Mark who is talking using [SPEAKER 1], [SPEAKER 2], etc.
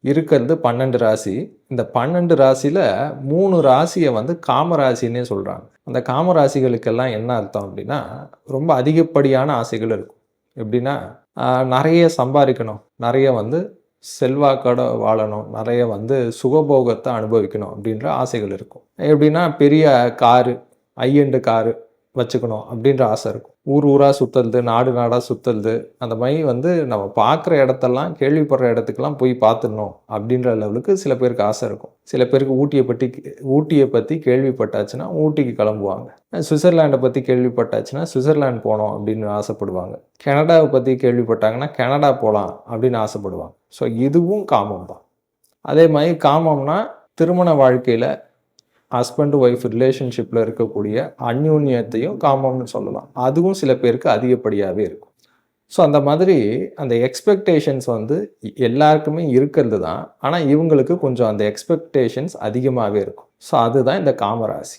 [SPEAKER 1] இருக்கிறது 12 ராசி. இந்த 12 ராசியில 3 ராசிய வந்து காம ராசின்னே சொல்றாங்க. அந்த காம ராசிகளுக்கெல்லாம் என்ன அர்த்தம் அப்டின்னா, ரொம்ப அதிகப்படியான ஆசைகள் இருக்கும். எப்டின்னா, நெறைய சம்பாரிக்கணும், நெறைய வந்து செல்வாக்கோட வாழணும், நெறைய வந்து சுகபோகத்த அனுபவிக்கணும் அப்டின்ற ஆசைகள் இருக்கும். எப்டின்னா, பெரிய காரு, ஹை எண்ட் காரு வச்சுக்கணும் அப்டின்ற ஆசை இருக்கும். ஊர் ஊரா சுத்துறது, நாடு நாடா சுத்துறது, அந்த மாரி வந்து நம்ம பார்க்குற இடத்தெல்லாம், கேள்விப்படுற இடத்துக்கெல்லாம் போய் பார்த்துடணும் அப்டின்ற லெவலுக்கு சில பேருக்கு ஆசை இருக்கும். சில பேருக்கு ஊட்டிய பத்தி கேள்விப்பட்டாச்சுன்னா, ஊட்டிக்கு கிளம்புவாங்க. சுவிட்சர்லாண்ட பத்தி கேள்விப்பட்டாச்சுன்னா, சுவிட்சர்லாண்ட் போணும் அப்டின்னு ஆசைப்படுவாங்க. கனடாவ பத்தி கேள்விப்பட்டாங்கன்னா, கனடா போலாம் அப்டின்னு ஆசைப்படுவாங்க. ஸோ இதுவும் காமம் தான். அதே மாரி காமம்னா, திருமண வாழ்க்கையில ஹஸ்பண்ட் ஒய்ஃப் ரிலேஷன்ஷிப்பில் இருக்கக்கூடிய அந்யோன்யத்தையும் காமம்னு சொல்லலாம். அதுவும் சில பேருக்கு அதிகப்படியாகவே இருக்கும். ஸோ அந்த மாதிரி அந்த எக்ஸ்பெக்டேஷன்ஸ் வந்து எல்லாருக்குமே இருக்கிறது தான். ஆனால் இவங்களுக்கு கொஞ்சம் அந்த எக்ஸ்பெக்டேஷன்ஸ் அதிகமாகவே இருக்கும். ஸோ அதுதான் இந்த காமராசி.